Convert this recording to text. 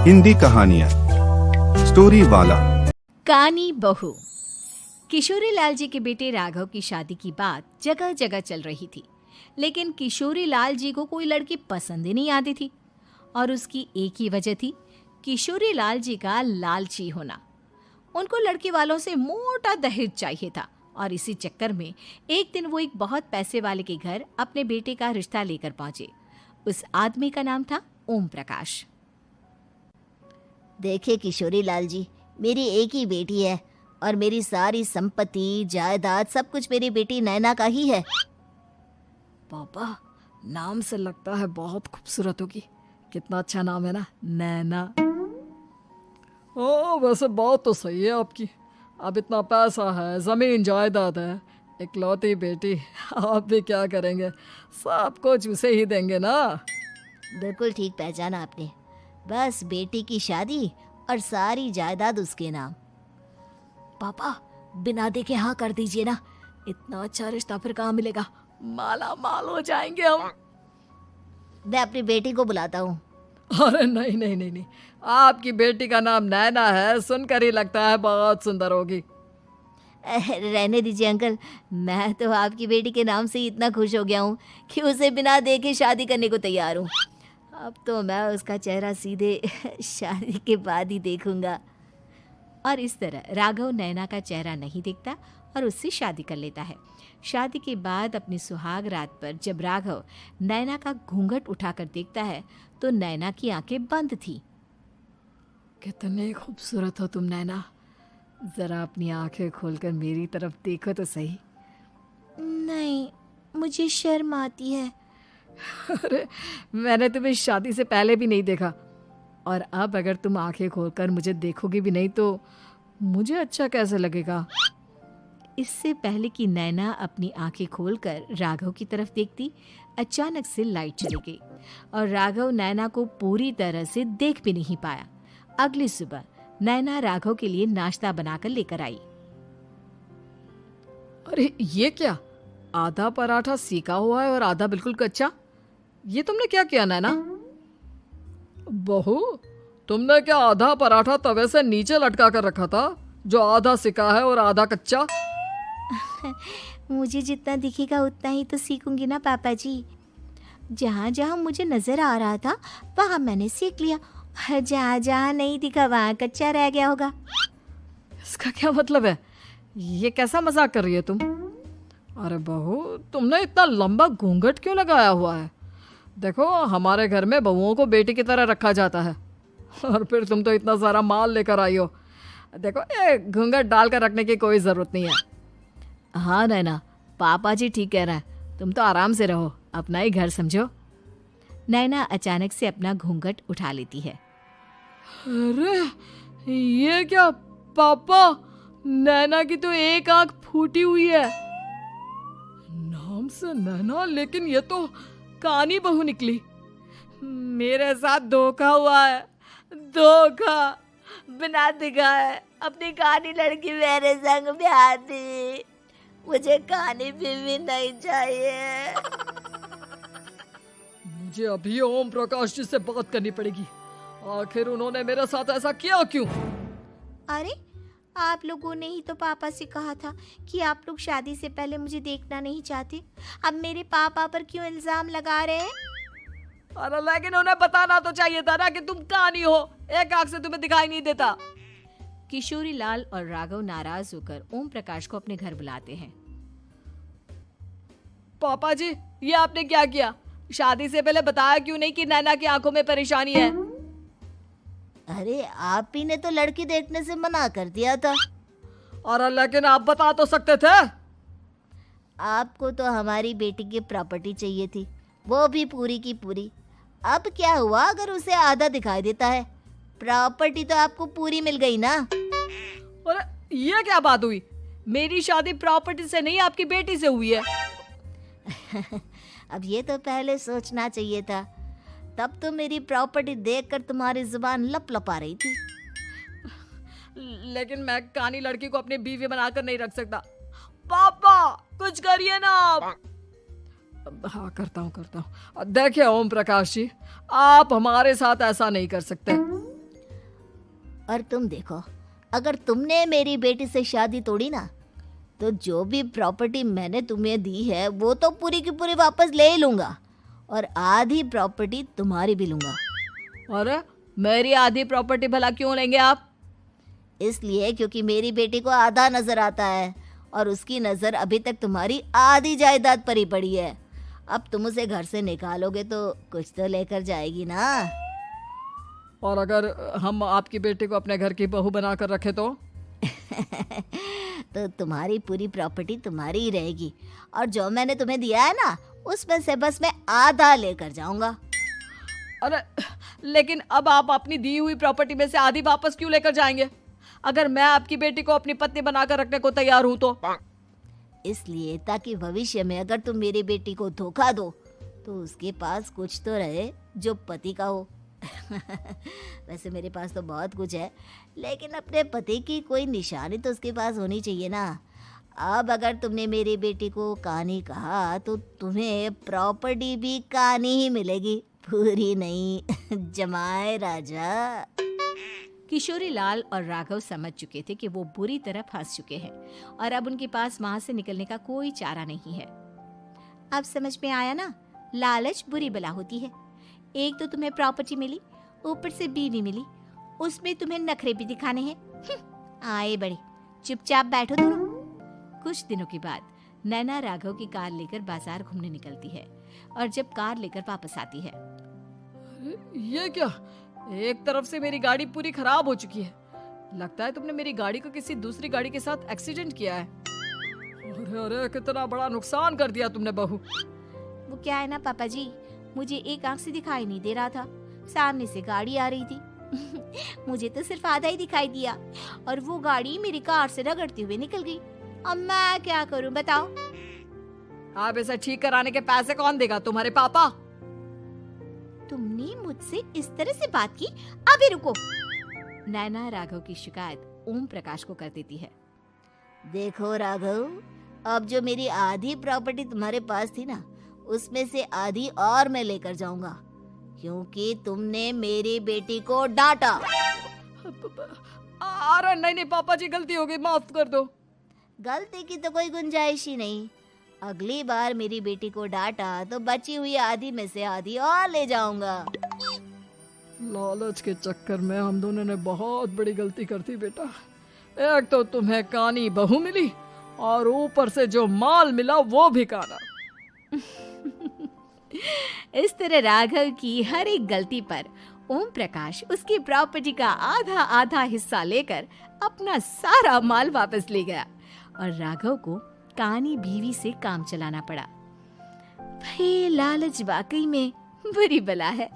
हिंदी कहानियाँ स्टोरी वाला। कानी बहू। किशोरी लाल जी के बेटे राघव की शादी की बात जगह जगह चल रही थी, लेकिन किशोरी लाल जी को कोई लड़की पसंद ही नहीं आती थी। और उसकी एक ही वजह थी, किशोरी लाल जी का लालची होना। उनको लड़की वालों से मोटा दहेज चाहिए था और इसी चक्कर में एक दिन वो एक बहुत पैसे वाले के घर अपने बेटे का रिश्ता लेकर पहुंचे। उस आदमी का नाम था ओम प्रकाश। देखिए किशोरी लाल जी, मेरी एक ही बेटी है और मेरी सारी संपत्ति जायदाद सब कुछ मेरी बेटी नैना का ही है। पापा, नाम से लगता है बहुत खूबसूरत होगी। कितना अच्छा नाम है ना, नैना। ओ, वैसे बात तो सही है आपकी। अब इतना पैसा है, जमीन जायदाद है, इकलौती बेटी, आप भी क्या करेंगे? सब कुछ उसे ही देंगे ना। बिल्कुल ठीक पहचाना आपने। बस बेटी की शादी और सारी जायदाद उसके नाम। पापा, बिना देखे हाँ कर दीजिए ना। इतना अच्छा रिश्ता फिर कहाँ मिलेगा? माला माल हो जाएंगे हम। मैं अपनी बेटी को बुलाता हूँ। अरे नहीं नहीं नहीं नहीं, आपकी बेटी का नाम नैना है, सुनकर ही लगता है बहुत सुंदर होगी। रहने दीजिए अंकल, मैं तो आपकी बेटी के नाम से ही इतना खुश हो गया हूँ कि उसे बिना देखे शादी करने को तैयार हूँ। अब तो मैं उसका चेहरा सीधे शादी के बाद ही देखूंगा। और इस तरह राघव नैना का चेहरा नहीं देखता और उससे शादी कर लेता है। शादी के बाद अपनी सुहाग रात पर जब राघव नैना का घूंघट उठाकर देखता है तो नैना की आंखें बंद थी। कितने खूबसूरत हो तुम नैना, जरा अपनी आंखें खोलकर मेरी तरफ देखो तो सही। नहीं, मुझे शर्म आती है। अरे, मैंने तुम्हें शादी से पहले भी नहीं देखा, और अब अगर तुम आंखें खोलकर मुझे देखोगी भी नहीं तो मुझे अच्छा कैसे लगेगा? इससे पहले कि नैना अपनी आंखें खोलकर राघव की तरफ देखती, अचानक से लाइट चली गई और राघव नैना को पूरी तरह से देख भी नहीं पाया। अगली सुबह नैना राघव के लिए नाश्ता बनाकर लेकर आई। अरे ये क्या, आधा पराठा सेका हुआ है और आधा बिल्कुल कच्चा। ये तुमने क्या किया नैना? बहू, तुमने क्या आधा पराठा तवे से नीचे लटका कर रखा था, जो आधा सिका है और आधा कच्चा? मुझे जितना दिखेगा उतना ही तो सीखूंगी ना पापा जी। जहाँ जहाँ मुझे नजर आ रहा था वहाँ मैंने सीख लिया, जहाँ जहाँ नहीं दिखा वहाँ कच्चा रह गया होगा। इसका क्या मतलब है? ये कैसा मजाक कर रही है तुम? अरे बहू, तुमने इतना लंबा घूंघट क्यों लगाया हुआ है? देखो, हमारे घर में बहुओं को बेटी की तरह रखा जाता है, और फिर तुम तो इतना सारा माल लेकर आई हो। देखो, ये घूंघट डालकर रखने की कोई ज़रूरत नहीं है। हाँ नैना, पापा जी ठीक कह रहा है, तुम तो आराम से रहो, अपना ही घर समझो। नैना अचानक से अपना घूंघट उठा लेती है। अरे ये क्या पापा, नैना की तो एक आंख फूटी हुई है। नाम से नैना, लेकिन ये तो कानी बहू निकली। मेरे साथ धोखा हुआ है, धोखा। बिना दिखाए अपनी कानी लड़की मेरे संग ब्याह दी। मुझे कानी भी नहीं चाहिए। मुझे अभी ओम प्रकाश जी से बात करनी पड़ेगी। आखिर उन्होंने मेरे साथ ऐसा किया क्यों? अरे, आप लोगों ने ही तो पापा से कहा था कि आप लोग शादी से पहले मुझे देखना नहीं चाहते। अब मेरे पापा पर क्यों इल्जाम लगा रहे हैं? अरे लेकिन उन्हें बताना तो चाहिए था ना कि तुम कानी हो, एक आंख से तुम्हें दिखाई नहीं देता। किशोरी लाल और राघव नाराज होकर ओम प्रकाश को अपने घर बुलाते हैं। पापा जी, ये आपने क्या किया? शादी से पहले बताया क्यों नहीं कि नैना की आंखों में परेशानी है? अरे, आप ही ने तो लड़की देखने से मना कर दिया था। और लेकिन आप बता तो सकते थे। आपको तो हमारी बेटी की प्रॉपर्टी चाहिए थी, वो भी पूरी की पूरी। अब क्या हुआ अगर उसे आधा दिखाई देता है? प्रॉपर्टी तो आपको पूरी मिल गई ना। अरे ये क्या बात हुई? मेरी शादी प्रॉपर्टी से नहीं, आपकी बेटी से हुई है। अब ये तो पहले सोचना चाहिए था, तब तो मेरी प्रॉपर्टी देखकर तुम्हारी जुबान लप लपा रही थी। लेकिन मैं कानी लड़की को अपनी बीवी बनाकर नहीं रख सकता। पापा, कुछ करिए ना आप। हाँ, करता हूँ। देखिए ओम प्रकाश जी, आप हमारे साथ ऐसा नहीं कर सकते। और तुम देखो, अगर तुमने मेरी बेटी से शादी तोड़ी ना, तो जो भी प्रॉपर्टी मैंने तुम्हें दी है वो तो पूरी की पूरी वापस ले ही लूँगा, और आधी प्रॉपर्टी तुम्हारी भी लूँगा। अरे मेरी आधी प्रॉपर्टी भला क्यों लेंगे आप? इसलिए क्योंकि मेरी बेटी को आधा नजर आता है और उसकी नज़र अभी तक तुम्हारी आधी जायदाद पर ही पड़ी है। अब तुम उसे घर से निकालोगे तो कुछ तो लेकर जाएगी ना। और अगर हम आपकी बेटी को अपने घर की बहू बना कर रखे तो? तो तुम्हारी पूरी प्रॉपर्टी तुम्हारी ही रहेगी, और जो मैंने तुम्हें दिया है ना, उसमें से बस मैं आधा लेकर जाऊंगा। अरे लेकिन अब आप अपनी दी हुई प्रॉपर्टी में से आधी वापस क्यों लेकर जाएंगे? अगर मैं आपकी बेटी को अपनी पत्नी बनाकर रखने को तैयार हूं तो? इसलिए ताकि भविष्य में अगर तुम मेरी बेटी को धोखा दो तो उसके पास कुछ तो रहे जो पति का हो। वैसे मेरे पास तो बहुत कुछ है, लेकिन अपने पति की कोई निशानी तो उसके पास होनी चाहिए ना। अब अगर तुमने मेरी बेटी को कानी कहा तो तुम्हें प्रॉपर्टी भी कानी ही मिलेगी, पूरी नहीं। जमाए राजा। किशोरी लाल और राघव समझ चुके थे कि वो बुरी तरह फंस चुके हैं और अब उनके पास वहां से निकलने का कोई चारा नहीं है। अब समझ में आया ना, लालच बुरी बला होती है। एक तो तुम्हें प्रॉपर्टी मिली, ऊपर से बीवी मिली, उसमें तुम्हें नखरे भी दिखाने हैं। आए बड़े, चुपचाप बैठो दोनों। कुछ दिनों के बाद नैना राघव की कार लेकर बाजार घूमने निकलती है और जब कार लेकर वापस आती है, ये क्या? एक तरफ से मेरी गाड़ी पूरी खराब हो चुकी है। लगता है तुमने मेरी गाड़ी को किसी दूसरी गाड़ी के साथ एक्सीडेंट किया है। अरे अरे, कितना बड़ा नुकसान कर दिया तुमने बहू। वो क्या है ना पापा जी, मुझे एक आंख से दिखाई नहीं दे रहा था, सामने से गाड़ी आ रही थी। मुझे तो सिर्फ आधा ही दिखाई दिया और वो गाड़ी मेरी कार से रगड़ते हुए निकल गई। अब मैं क्या करूं बताओ? आप इसे ठीक कराने के पैसे कौन देगा? तुम्हारे पापा। तुमने मुझसे इस तरह से बात की? अभी रुको। नैना राघव की शिकायत ओम प्रकाश को कर देती है। देखो राघव, अब जो मेरी आधी प्रॉपर्टी तुम्हारे पास थी ना, उसमें से आधी और मैं लेकर जाऊंगा, क्योंकि तुमने मेरी बेटी को डांटा। अरे नहीं पापा जी, गलती हो गई, माफ कर दो। गलती की तो कोई गुंजाइश ही नहीं। अगली बार मेरी बेटी को डांटा तो बची हुई आधी में से आधी और ले जाऊंगा। लालच के चक्कर में हम दोनों ने बहुत बड़ी गलती कर दी बेटा। एक तो तुम्हें कानी बहू मिली और ऊपर से जो माल मिला वो भी काना। इस तरह राघव की हर एक गलती पर ओम प्रकाश उसकी प्रॉपर्टी का आधा आधा हिस्सा लेकर अपना सारा माल वापस ले गया और राघव को कानी बीवी से काम चलाना पड़ा। भाई लालच वाकई में बुरी बला है।